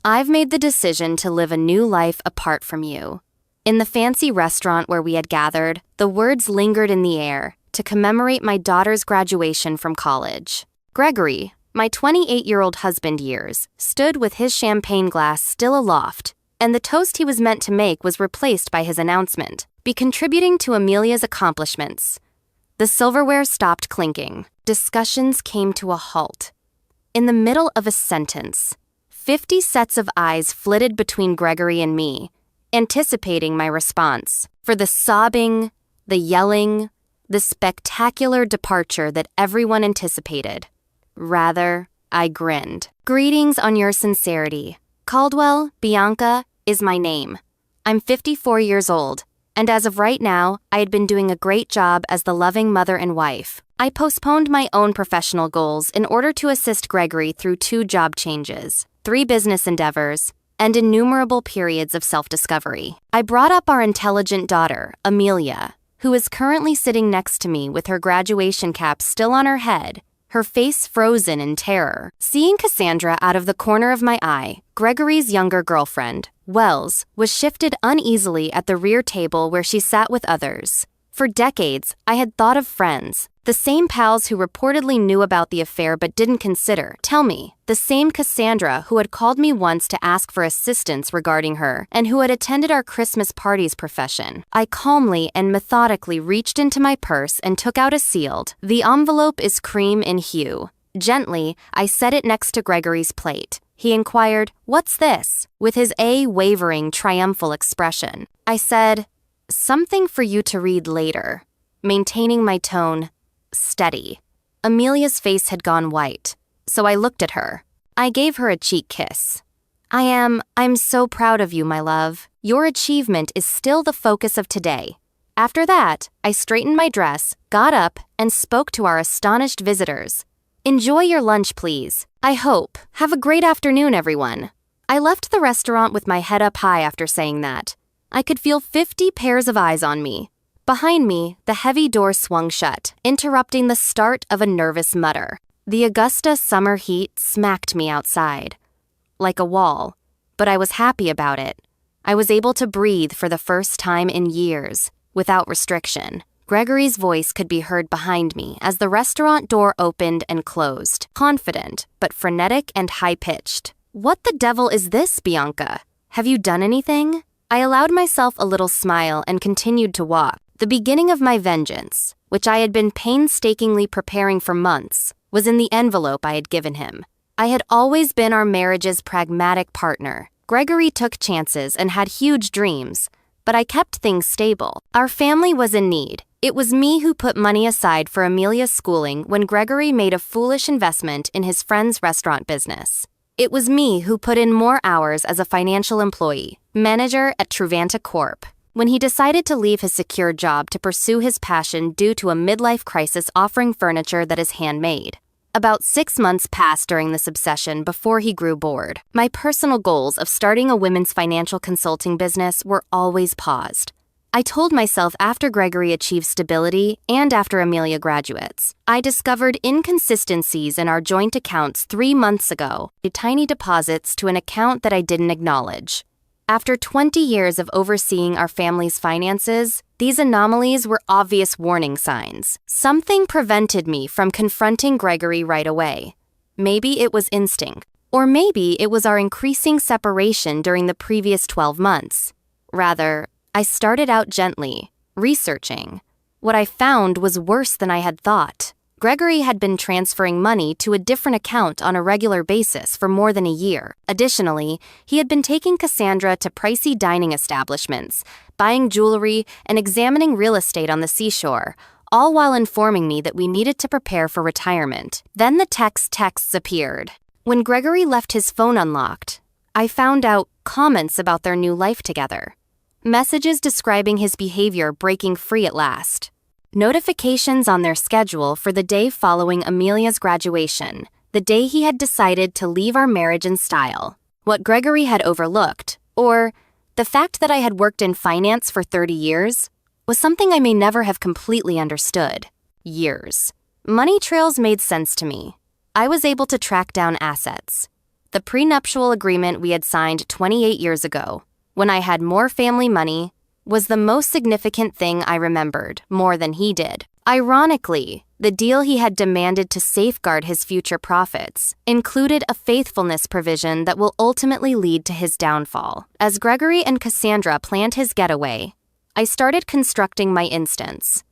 I've made the decision to live a new life apart from you. In the fancy restaurant where we had gathered, the words lingered in the air to commemorate my daughter's graduation from college. Gregory, my 28-year-old husband years, stood with his champagne glass still aloft, and the toast he was meant to make was replaced by his announcement, "Be contributing to Amelia's accomplishments." The silverware stopped clinking. Discussions came to a halt. In the middle of a sentence, 50 sets of eyes flitted between Gregory and me, anticipating my response. For the sobbing, the yelling, the spectacular departure that everyone anticipated. Rather, I grinned. "Greetings on your sincerity. Caldwell, Bianca, is my name. I'm 54 years old, and as of right now, I had been doing a great job as the loving mother and wife. I postponed my own professional goals in order to assist Gregory through 2 job changes, 3 business endeavors, and innumerable periods of self-discovery. I brought up our intelligent daughter, Amelia, who is currently sitting next to me with her graduation cap still on her head, her face frozen in terror. Seeing Cassandra out of the corner of my eye, Gregory's younger girlfriend, Wells, was shifted uneasily at the rear table where she sat with others. For decades, I had thought of friends, the same pals who reportedly knew about the affair but didn't consider. Tell me, the same Cassandra who had called me once to ask for assistance regarding her and who had attended our Christmas party's profession. I calmly and methodically reached into my purse and took out a sealed. The envelope is cream in hue. Gently, I set it next to Gregory's plate. He inquired, "What's this?" with his wavering, triumphal expression. I said, "Something for you to read later," maintaining my tone steady. Amelia's face had gone white, so I looked at her. I gave her a cheek kiss. I'm so proud of you, my love. Your achievement is still the focus of today." After that, I straightened my dress, got up, and spoke to our astonished visitors. "Enjoy your lunch, please. I hope. Have a great afternoon, everyone." I left the restaurant with my head up high after saying that. I could feel 50 pairs of eyes on me. Behind me, the heavy door swung shut, interrupting the start of a nervous mutter. The Augusta summer heat smacked me outside, like a wall, but I was happy about it. I was able to breathe for the first time in years, without restriction. Gregory's voice could be heard behind me as the restaurant door opened and closed, confident, but frenetic and high-pitched. "What the devil is this, Bianca? Have you done anything?" I allowed myself a little smile and continued to walk. The beginning of my vengeance, which I had been painstakingly preparing for months, was in the envelope I had given him. I had always been our marriage's pragmatic partner. Gregory took chances and had huge dreams, but I kept things stable. Our family was in need. It was me who put money aside for Amelia's schooling when Gregory made a foolish investment in his friend's restaurant business. It was me who put in more hours as a financial employee, manager at Truvanta Corp., when he decided to leave his secure job to pursue his passion due to a midlife crisis offering furniture that is handmade. About 6 months passed during this obsession before he grew bored. My personal goals of starting a women's financial consulting business were always paused. I told myself after Gregory achieved stability and after Amelia graduates. I discovered inconsistencies in our joint accounts 3 months ago, tiny deposits to an account that I didn't acknowledge. After 20 years of overseeing our family's finances, these anomalies were obvious warning signs. Something prevented me from confronting Gregory right away. Maybe it was instinct, or maybe it was our increasing separation during the previous 12 months. Rather, I started out gently, researching. What I found was worse than I had thought. Gregory had been transferring money to a different account on a regular basis for more than a year. Additionally, he had been taking Cassandra to pricey dining establishments, buying jewelry, and examining real estate on the seashore, all while informing me that we needed to prepare for retirement. Then the texts appeared. When Gregory left his phone unlocked, I found out comments about their new life together. Messages describing his behavior breaking free at last. Notifications on their schedule for the day following Amelia's graduation, the day he had decided to leave our marriage in style. What Gregory had overlooked, or the fact that I had worked in finance for 30 years, was something I may never have completely understood. Years. Money trails made sense to me. I was able to track down assets. the prenuptial agreement we had signed 28 years ago, when I had more family money, was the most significant thing I remembered, more than he did. Ironically, the deal he had demanded to safeguard his future profits included a faithfulness provision that will ultimately lead to his downfall. As Gregory and Cassandra planned his getaway, I started constructing my instance.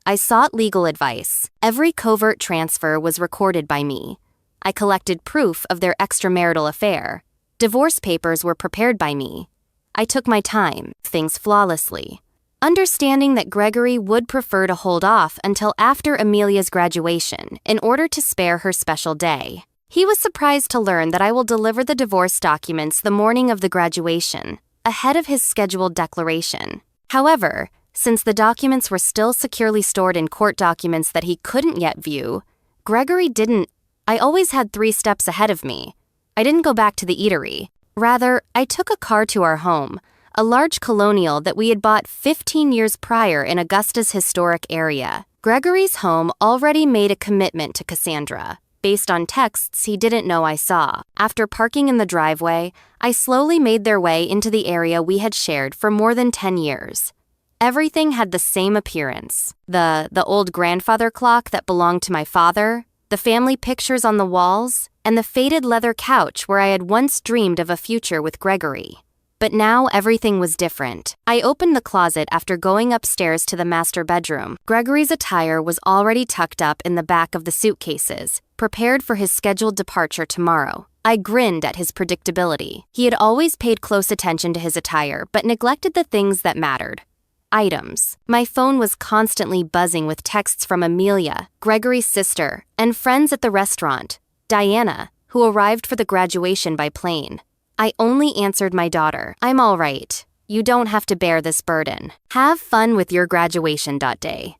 I sought legal advice. Every covert transfer was recorded by me. I collected proof of their extramarital affair. Divorce papers were prepared by me. I took my time, things flawlessly, understanding that Gregory would prefer to hold off until after Amelia's graduation in order to spare her special day. He was surprised to learn that I will deliver the divorce documents the morning of the graduation, ahead of his scheduled declaration. However, since the documents were still securely stored in court documents that he couldn't yet view, Gregory didn't. I always had 3 steps ahead of me. I didn't go back to the eatery. Rather, I took a car to our home, a large colonial that we had bought 15 years prior in Augusta's historic area. Gregory's home already made a commitment to Cassandra, based on texts he didn't know I saw. After parking in the driveway, I slowly made their way into the area we had shared for more than 10 years. Everything had the same appearance. The old grandfather clock that belonged to my father, the family pictures on the walls, and the faded leather couch where I had once dreamed of a future with Gregory. But now everything was different. I opened the closet after going upstairs to the master bedroom. Gregory's attire was already tucked up in the back of the suitcases, prepared for his scheduled departure tomorrow. I grinned at his predictability. He had always paid close attention to his attire, but neglected the things that mattered. Items. My phone was constantly buzzing with texts from Amelia, Gregory's sister, and friends at the restaurant, Diana, who arrived for the graduation by plane. I only answered my daughter. I'm all right. You don't have to bear this burden. Have fun with your graduation day.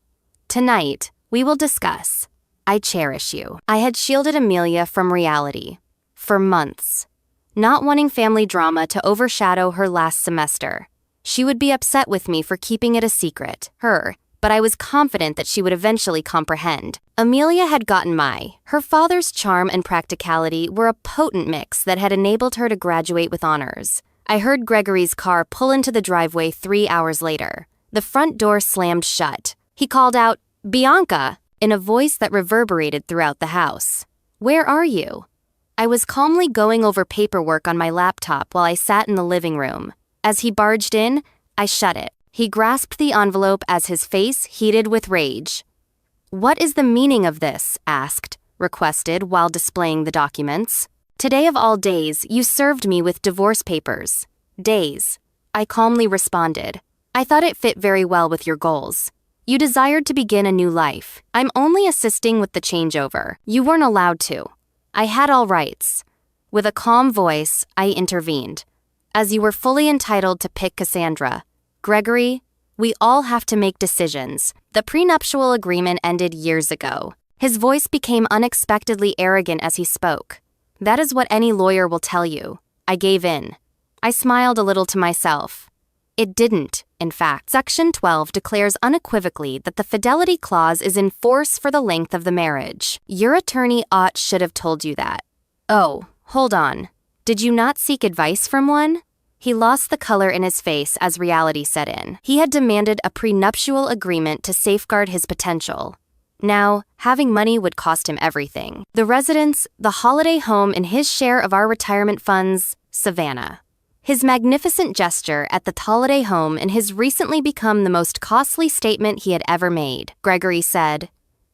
Tonight, we will discuss. I cherish you. I had shielded Amelia from reality for months, not wanting family drama to overshadow her last semester. She would be upset with me for keeping it a secret, but I was confident that she would eventually comprehend. Amelia had gotten her father's charm and practicality were a potent mix that had enabled her to graduate with honors. I heard Gregory's car pull into the driveway 3 hours later. The front door slammed shut. He called out, "Bianca," in a voice that reverberated throughout the house. "Where are you?" I was calmly going over paperwork on my laptop while I sat in the living room. As he barged in, I shut it. He grasped the envelope as his face heated with rage. "What is the meaning of this?" requested while displaying the documents. "Today of all days, you served me with divorce papers." "Days," I calmly responded. "I thought it fit very well with your goals. You desired to begin a new life. I'm only assisting with the changeover. You weren't allowed to. I had all rights." With a calm voice, I intervened. "As you were fully entitled to pick Cassandra. Gregory, we all have to make decisions. The prenuptial agreement ended years ago." His voice became unexpectedly arrogant as he spoke. "That is what any lawyer will tell you." I gave in. I smiled a little to myself. It didn't, in fact. Section 12 declares unequivocally that the fidelity clause is in force for the length of the marriage. Your attorney should have told you that. Oh, hold on. Did you not seek advice from one? He lost the color in his face as reality set in. He had demanded a prenuptial agreement to safeguard his potential. Now, having money would cost him everything. The residence, the holiday home, and his share of our retirement funds, Savannah. His magnificent gesture at the holiday home and his recently become the most costly statement he had ever made. Gregory said,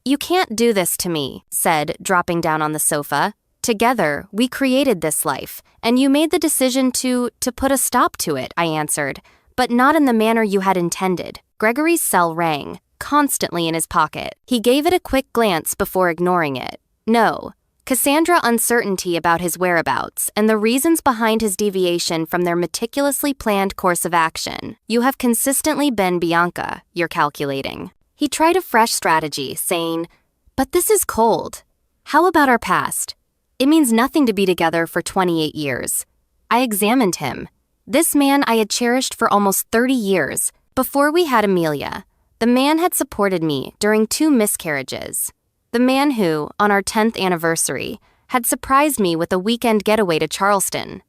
"You can't do this to me," said, dropping down on the sofa. "Together, we created this life, and you made the decision to put a stop to it," I answered, "but not in the manner you had intended." Gregory's cell rang, constantly in his pocket. He gave it a quick glance before ignoring it. No. Cassandra uncertainty about his whereabouts and the reasons behind his deviation from their meticulously planned course of action. "You have consistently been Bianca, you're calculating." He tried a fresh strategy, saying, "But this is cold. How about our past? It means nothing to be together for 28 years. I examined him. This man I had cherished for almost 30 years. Before we had Amelia, the man had supported me during 2 miscarriages. The man who, on our 10th anniversary, had surprised me with a weekend getaway to Charleston.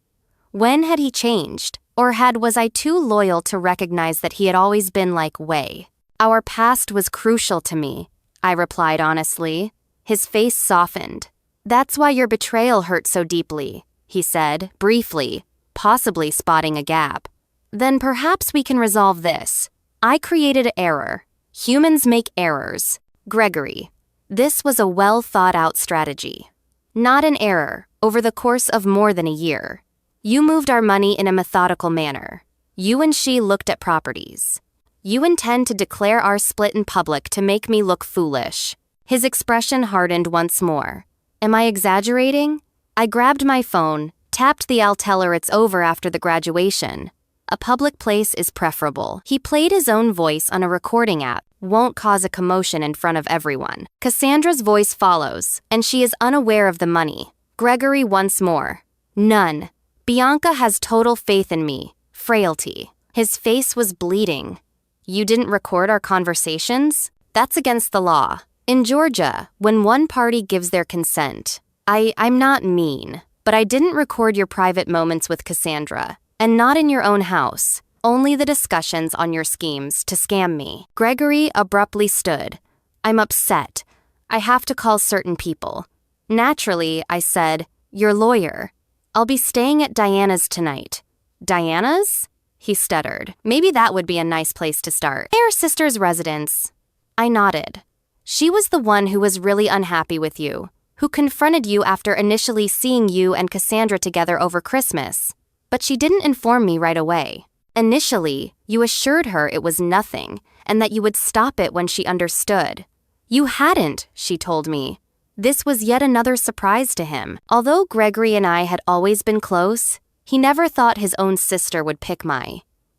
When had he changed? Or was I too loyal to recognize that he had always been like Wei? Our past was crucial to me, I replied honestly. His face softened. That's why your betrayal hurt so deeply, he said, briefly, possibly spotting a gap. Then perhaps we can resolve this. I created an error. Humans make errors. Gregory. This was a well-thought-out strategy. Not an error, over the course of more than a year. You moved our money in a methodical manner. You and she looked at properties. You intend to declare our split in public to make me look foolish. His expression hardened once more. Am I exaggerating? I grabbed my phone, tapped the "I'll tell her it's over after the graduation." A public place is preferable. He played his own voice on a recording app. Won't cause a commotion in front of everyone. Cassandra's voice follows, and she is unaware of the money. Gregory once more. None. Bianca has total faith in me. Frailty. His face was bleeding. You didn't record our conversations? That's against the law. In Georgia, when one party gives their consent, I'm not mean, but I didn't record your private moments with Cassandra. And not in your own house, only the discussions on your schemes to scam me. Gregory abruptly stood. I'm upset. I have to call certain people. Naturally, I said, your lawyer. I'll be staying at Diana's tonight. Diana's? He stuttered. Maybe that would be a nice place to start. Their sister's residence. I nodded. She was the one who was really unhappy with you, who confronted you after initially seeing you and Cassandra together over Christmas. But she didn't inform me right away. Initially, you assured her it was nothing, and that you would stop it when she understood. You hadn't, she told me. This was yet another surprise to him. Although Gregory and I had always been close, he never thought his own sister would pick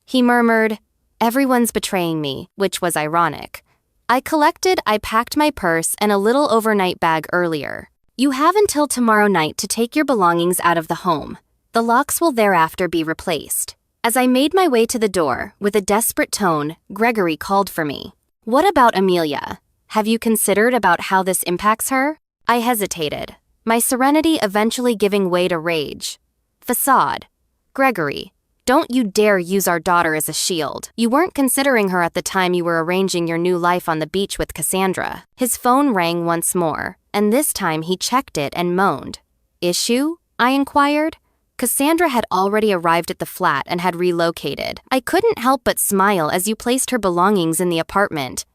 He murmured, everyone's betraying me, which was ironic. I packed my purse and a little overnight bag earlier. You have until tomorrow night to take your belongings out of the home. The locks will thereafter be replaced. As I made my way to the door, with a desperate tone, Gregory called for me. What about Amelia? Have you considered about how this impacts her? I hesitated, my serenity eventually giving way to rage. Facade. Gregory, don't you dare use our daughter as a shield. You weren't considering her at the time you were arranging your new life on the beach with Cassandra. His phone rang once more, and this time he checked it and moaned. Issue? I inquired. Cassandra had already arrived at the flat and had relocated. I couldn't help but smile as you placed her belongings in the apartment.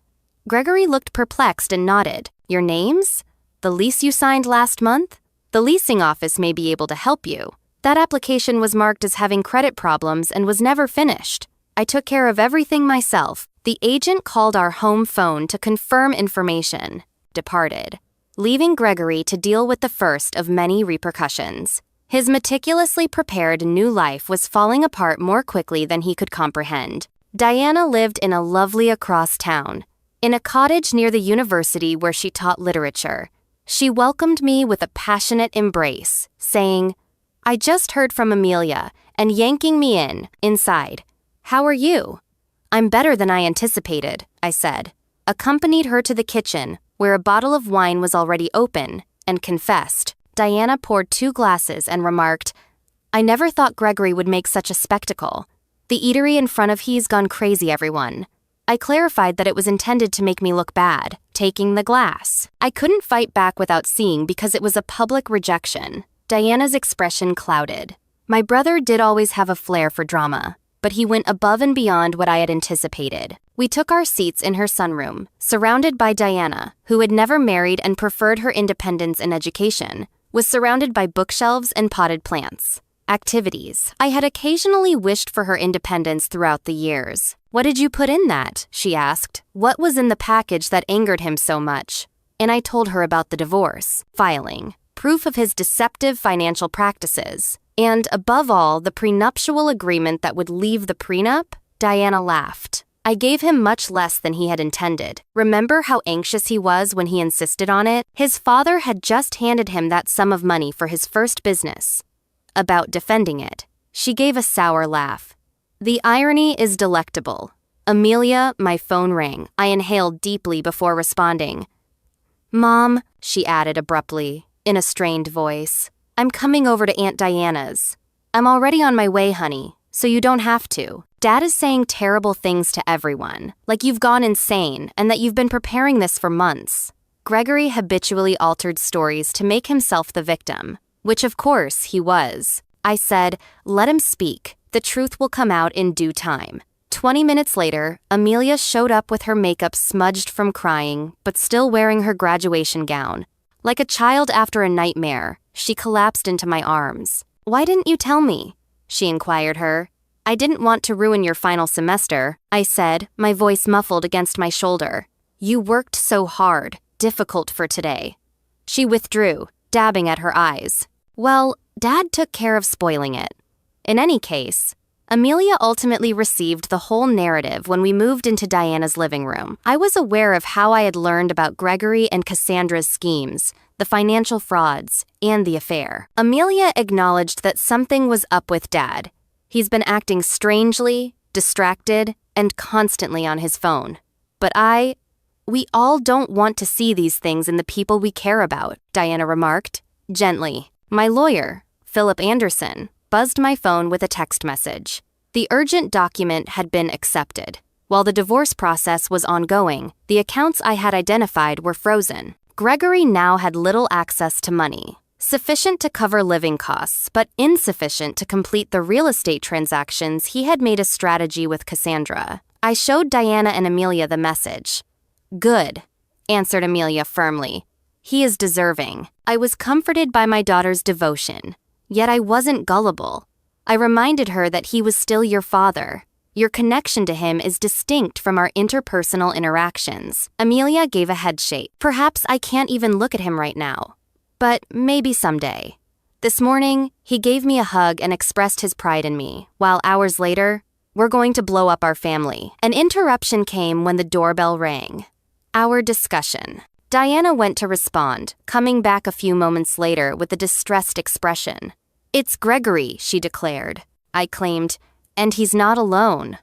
Gregory looked perplexed and nodded. Your names? The lease you signed last month? The leasing office may be able to help you. That application was marked as having credit problems and was never finished. I took care of everything myself. The agent called our home phone to confirm information. Departed, leaving Gregory to deal with the first of many repercussions. His meticulously prepared new life was falling apart more quickly than he could comprehend. Diana lived in a lovely across town, in a cottage near the university where she taught literature. She welcomed me with a passionate embrace, saying, I just heard from Amelia, and yanking me inside. How are you? I'm better than I anticipated, I said, accompanied her to the kitchen, where a bottle of wine was already open, and confessed. Diana poured 2 glasses and remarked, I never thought Gregory would make such a spectacle. The eatery in front of he's gone crazy, everyone. I clarified that it was intended to make me look bad, taking the glass. I couldn't fight back without seeing because it was a public rejection. Diana's expression clouded. My brother did always have a flair for drama, but he went above and beyond what I had anticipated. We took our seats in her sunroom, surrounded by Diana, who had never married and preferred her independence and education, was surrounded by bookshelves and potted plants. Activities. I had occasionally wished for her independence throughout the years. What did you put in that? She asked. What was in the package that angered him so much? And I told her about the divorce, filing, proof of his deceptive financial practices, and, above all, the prenuptial agreement that would leave the prenup. Diana laughed. I gave him much less than he had intended. Remember how anxious he was when he insisted on it? His father had just handed him that sum of money for his first business. About defending it. She gave a sour laugh. The irony is delectable. Amelia, my phone rang. I inhaled deeply before responding. Mom, she added abruptly, in a strained voice. "I'm coming over to Aunt Diana's. I'm already on my way, honey, so you don't have to. Dad is saying terrible things to everyone, like you've gone insane and that you've been preparing this for months." Gregory habitually altered stories to make himself the victim, which of course he was. I said, "Let him speak. The truth will come out in due time." 20 minutes later, Amelia showed up with her makeup smudged from crying, but still wearing her graduation gown. Like a child after a nightmare, she collapsed into my arms. "Why didn't you tell me?" she inquired her. "I didn't want to ruin your final semester," I said, my voice muffled against my shoulder. "You worked so hard, difficult for today." She withdrew, dabbing at her eyes. Well, Dad took care of spoiling it. In any case, Amelia ultimately received the whole narrative when we moved into Diana's living room. I was aware of how I had learned about Gregory and Cassandra's schemes, the financial frauds, and the affair. Amelia acknowledged that something was up with Dad. He's been acting strangely, distracted, and constantly on his phone. But we all don't want to see these things in the people we care about, Diana remarked, gently. My lawyer, Philip Anderson, buzzed my phone with a text message. The urgent document had been accepted. While the divorce process was ongoing, the accounts I had identified were frozen. Gregory now had little access to money, sufficient to cover living costs, but insufficient to complete the real estate transactions he had made a strategy with Cassandra. I showed Diana and Amelia the message. "Good," answered Amelia firmly. "He is deserving." I was comforted by my daughter's devotion. Yet I wasn't gullible. I reminded her that he was still your father. Your connection to him is distinct from our interpersonal interactions. Amelia gave a headshake. Perhaps I can't even look at him right now. But maybe someday. This morning, he gave me a hug and expressed his pride in me, while hours later, we're going to blow up our family. An interruption came when the doorbell rang. Our discussion. Diana went to respond, coming back a few moments later with a distressed expression. "It's Gregory," she declared. I claimed, "And he's not alone."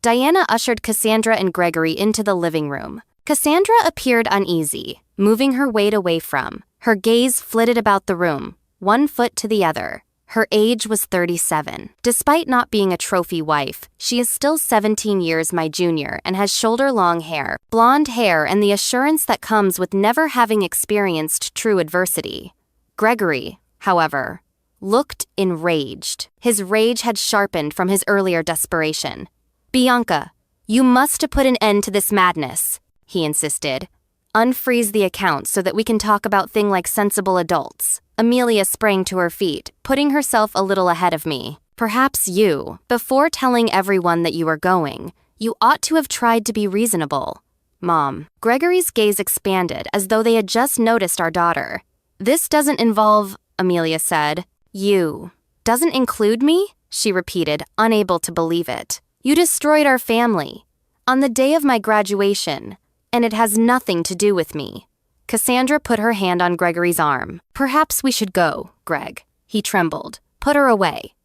Diana ushered Cassandra and Gregory into the living room. Cassandra appeared uneasy, moving her weight away from. Her gaze flitted about the room, one foot to the other. Her age was 37. Despite not being a trophy wife, she is still 17 years my junior and has shoulder-long hair, blonde hair, and the assurance that comes with never having experienced true adversity. Gregory, however, looked enraged. His rage had sharpened from his earlier desperation. "Bianca, you must put an end to this madness," he insisted. "Unfreeze the account so that we can talk about things like sensible adults." Amelia sprang to her feet, putting herself a little ahead of me. "Perhaps you, before telling everyone that you were going, you ought to have tried to be reasonable." "Mom." Gregory's gaze expanded as though they had just noticed our daughter. "This doesn't involve," Amelia said. "You. Doesn't include me?" she repeated, unable to believe it. "You destroyed our family. On the day of my graduation. And it has nothing to do with me." Cassandra put her hand on Gregory's arm. "Perhaps we should go, Greg." He trembled. "Put her away."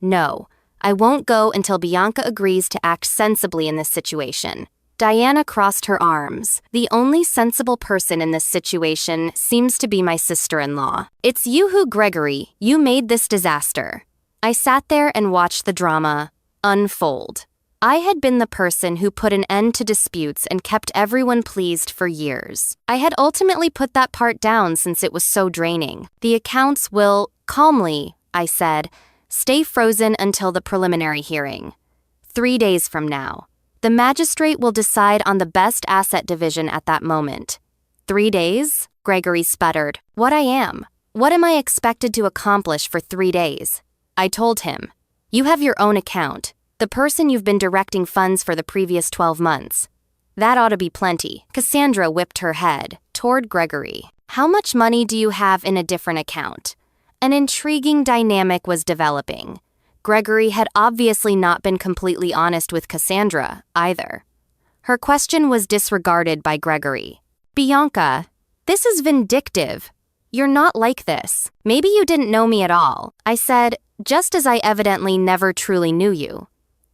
"No, I won't go until Bianca agrees to act sensibly in this situation." Diana crossed her arms. "The only sensible person in this situation seems to be my sister-in-law. It's you who, Gregory, you made this disaster." I sat there and watched the drama unfold. I had been the person who put an end to disputes and kept everyone pleased for years. I had ultimately put that part down since it was so draining. "The accounts will, calmly," I said, "stay frozen until the preliminary hearing. 3 days from now. The magistrate will decide on the best asset division at that moment." 3 days? Gregory sputtered. What am I expected to accomplish for 3 days? I told him, "You have your own account. The person you've been directing funds for the previous 12 months. That ought to be plenty." Cassandra whipped her head toward Gregory. "How much money do you have in a different account?" An intriguing dynamic was developing. Gregory had obviously not been completely honest with Cassandra, either. Her question was disregarded by Gregory. "Bianca, this is vindictive. You're not like this. Maybe you didn't know me at all," I said, just as I evidently never truly knew you.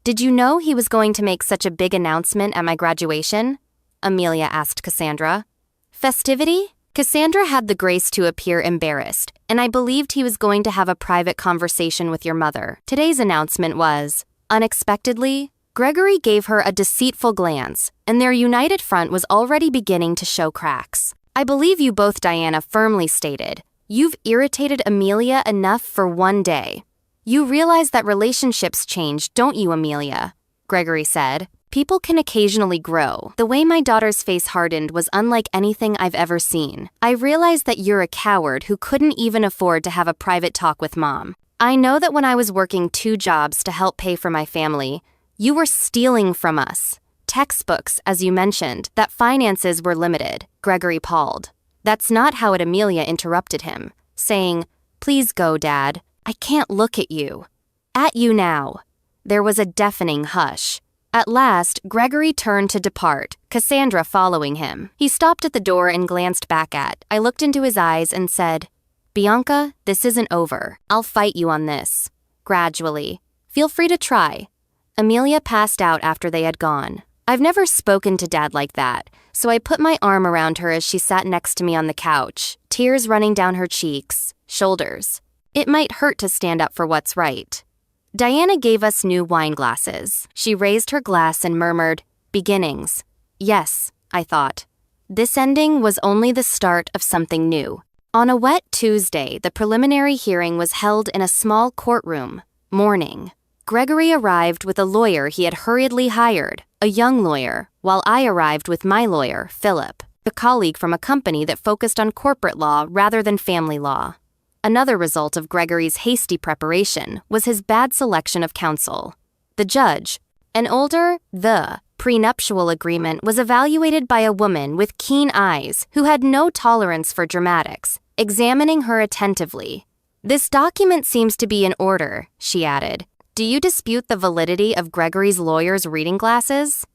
"Did you know he was going to make such a big announcement at my graduation?" Amelia asked Cassandra. "Festivity?" Cassandra had the grace to appear embarrassed, and I believed he was going to have a private conversation with your mother. Today's announcement was, unexpectedly, Gregory gave her a deceitful glance, and their united front was already beginning to show cracks. I believe you both, Diana firmly stated. You've irritated Amelia enough for one day. You realize that relationships change, don't you, Amelia? Gregory said. People can occasionally grow. The way my daughter's face hardened was unlike anything I've ever seen. I realized that you're a coward who couldn't even afford to have a private talk with Mom. I know that when I was working 2 jobs to help pay for my family, you were stealing from us. Textbooks, as you mentioned, that finances were limited. Gregory palled. That's not how it. Amelia interrupted him, saying, Please go, Dad. I can't look at you. At you now. There was a deafening hush. At last, Gregory turned to depart, Cassandra following him. He stopped at the door and glanced back at. I looked into his eyes and said, Bianca, this isn't over. I'll fight you on this. Gradually. Feel free to try. Amelia passed out after they had gone. I've never spoken to Dad like that, so I put my arm around her as she sat next to me on the couch, tears running down her cheeks, shoulders. It might hurt to stand up for what's right. Diana gave us new wine glasses. She raised her glass and murmured, Beginnings. Yes, I thought. This ending was only the start of something new. On a wet Tuesday, the preliminary hearing was held in a small courtroom. Morning. Gregory arrived with a lawyer he had hurriedly hired, a young lawyer, while I arrived with my lawyer, Philip, a colleague from a company that focused on corporate law rather than family law. Another result of Gregory's hasty preparation was his bad selection of counsel. The judge, an older, prenuptial agreement was evaluated by a woman with keen eyes who had no tolerance for dramatics, examining her attentively. This document seems to be in order, she added. Do you dispute the validity of Gregory's lawyer's reading glasses?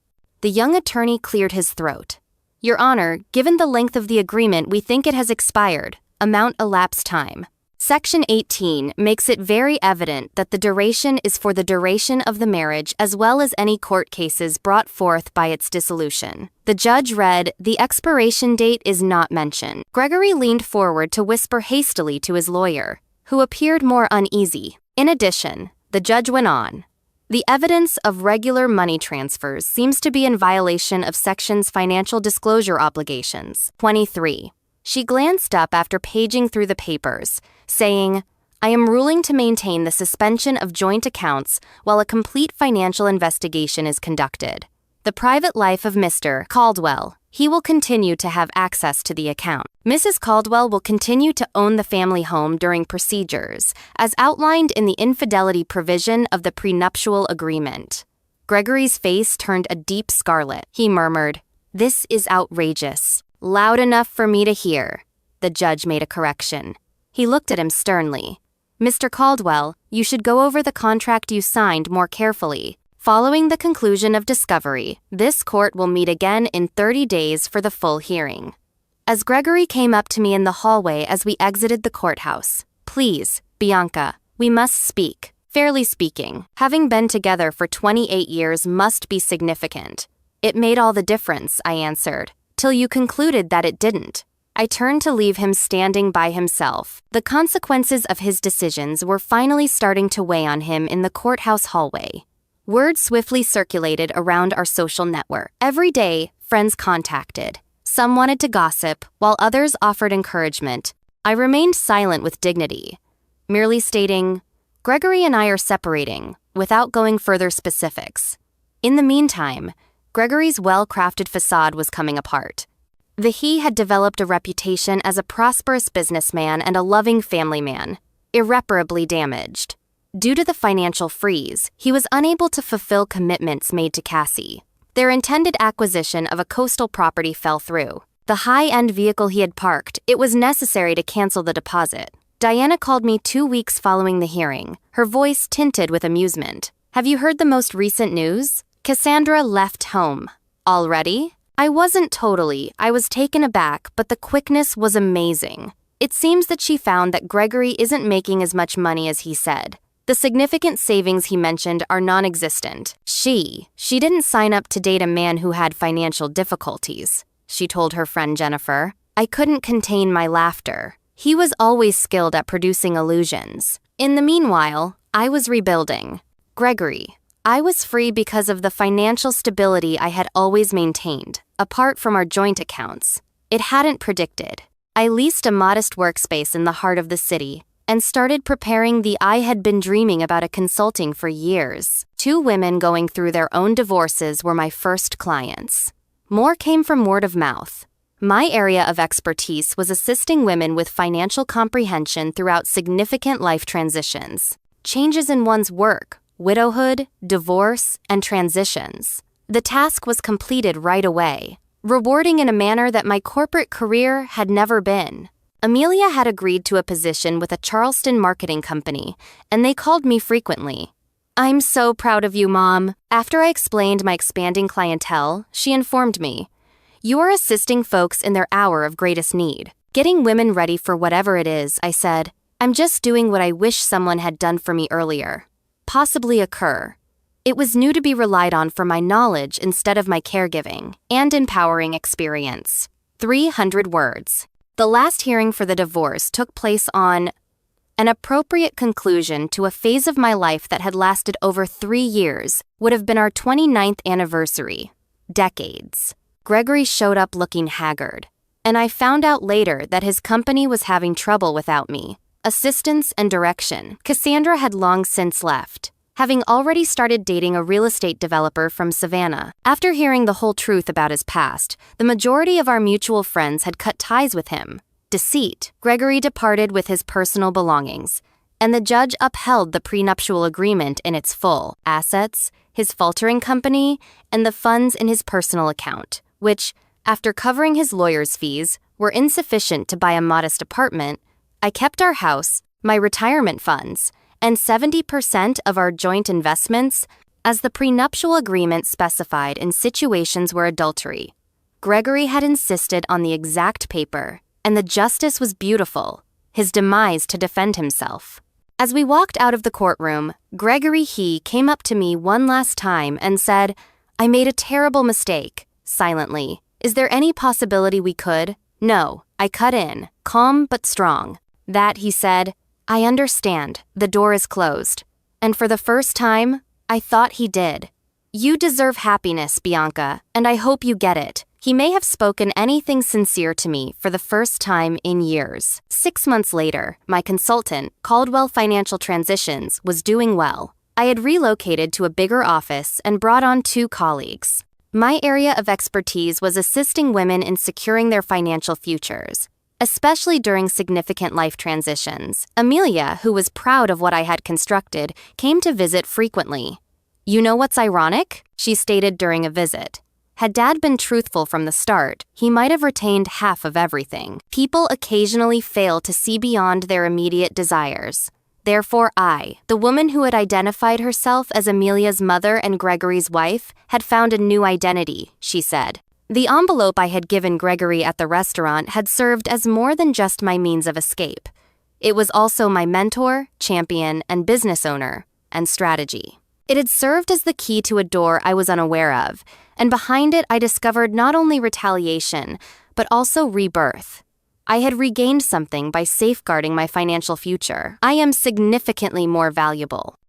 The young attorney cleared his throat. Your Honor, given the length of the agreement, we think it has expired. Amount elapsed time. Section 18 makes it very evident that the duration is for the duration of the marriage as well as any court cases brought forth by its dissolution. The judge read, the expiration date is not mentioned. Gregory leaned forward to whisper hastily to his lawyer, who appeared more uneasy. In addition, the judge went on. The evidence of regular money transfers seems to be in violation of Section's financial disclosure obligations. 23. She glanced up after paging through the papers, saying, I am ruling to maintain the suspension of joint accounts while a complete financial investigation is conducted. The private life of Mr. Caldwell, he will continue to have access to the account. Mrs. Caldwell will continue to own the family home during procedures, as outlined in the infidelity provision of the prenuptial agreement. Gregory's face turned a deep scarlet. He murmured, This is outrageous. Loud enough for me to hear. The judge made a correction. He looked at him sternly. Mr. Caldwell, you should go over the contract you signed more carefully. Following the conclusion of discovery, this court will meet again in 30 days for the full hearing. As Gregory came up to me in the hallway as we exited the courthouse, Please, Bianca, we must speak. Fairly speaking, having been together for 28 years must be significant. It made all the difference, I answered, till you concluded that it didn't. I turned to leave him standing by himself. The consequences of his decisions were finally starting to weigh on him in the courthouse hallway. Word swiftly circulated around our social network. Every day, friends contacted. Some wanted to gossip, while others offered encouragement. I remained silent with dignity, merely stating, Gregory and I are separating, without going further specifics. In the meantime, Gregory's well-crafted facade was coming apart. He had developed a reputation as a prosperous businessman and a loving family man, irreparably damaged. Due to the financial freeze, he was unable to fulfill commitments made to Cassie. Their intended acquisition of a coastal property fell through. The high-end vehicle he had parked, it was necessary to cancel the deposit. Diana called me 2 weeks following the hearing, her voice tinted with amusement. Have you heard the most recent news? Cassandra left home. Already? I wasn't totally. I was taken aback, but the quickness was amazing. It seems that she found that Gregory isn't making as much money as he said. The significant savings he mentioned are non-existent. She didn't sign up to date a man who had financial difficulties, she told her friend Jennifer. I couldn't contain my laughter. He was always skilled at producing illusions. In the meanwhile, I was rebuilding. Gregory. I was free because of the financial stability I had always maintained, apart from our joint accounts. It hadn't predicted. I leased a modest workspace in the heart of the city and started preparing the I had been dreaming about a consulting for years. 2 women going through their own divorces were my first clients. More came from word of mouth. My area of expertise was assisting women with financial comprehension throughout significant life transitions, changes in one's work, widowhood, divorce, and transitions. The task was completed right away, rewarding in a manner that my corporate career had never been. Amelia had agreed to a position with a Charleston marketing company, and they called me frequently. "I'm so proud of you, Mom." After I explained my expanding clientele, she informed me, "You are assisting folks in their hour of greatest need, getting women ready for whatever it is." I said, "I'm just doing what I wish someone had done for me earlier. Possibly occur." It was new to be relied on for my knowledge instead of my caregiving and empowering experience. 300 words. The last hearing for the divorce took place on an appropriate conclusion to a phase of my life that had lasted over 3 years, would have been our 29th anniversary. Decades. Gregory showed up looking haggard, and I found out later that his company was having trouble without me. Assistance and direction. Cassandra had long since left, having already started dating a real estate developer from Savannah. After hearing the whole truth about his past, the majority of our mutual friends had cut ties with him. Deceit. Gregory departed with his personal belongings, and the judge upheld the prenuptial agreement in its full assets, his faltering company, and the funds in his personal account, which, after covering his lawyer's fees, were insufficient to buy a modest apartment. I kept our house, my retirement funds, and 70% of our joint investments, as the prenuptial agreement specified in situations where adultery. Gregory had insisted on the exact paper, and the justice was beautiful, his demise to defend himself. As we walked out of the courtroom, Gregory came up to me one last time and said, "I made a terrible mistake," silently. "Is there any possibility we could?" "No," I cut in, calm but strong. "That," he said, "I understand, the door is closed." And for the first time, I thought he did. "You deserve happiness, Bianca, and I hope you get it." He may have spoken anything sincere to me for the first time in years. 6 months later, my consultant, Caldwell Financial Transitions, was doing well. I had relocated to a bigger office and brought on 2 colleagues. My area of expertise was assisting women in securing their financial futures, especially during significant life transitions. Amelia, who was proud of what I had constructed, came to visit frequently. "You know what's ironic?" she stated during a visit. Had Dad been truthful from the start, he might have retained half of everything. People occasionally fail to see beyond their immediate desires. Therefore I, the woman who had identified herself as Amelia's mother and Gregory's wife, had found a new identity, she said. The envelope I had given Gregory at the restaurant had served as more than just my means of escape. It was also my mentor, champion, and business owner, and strategy. It had served as the key to a door I was unaware of, and behind it I discovered not only retaliation, but also rebirth. I had regained something by safeguarding my financial future. I am significantly more valuable.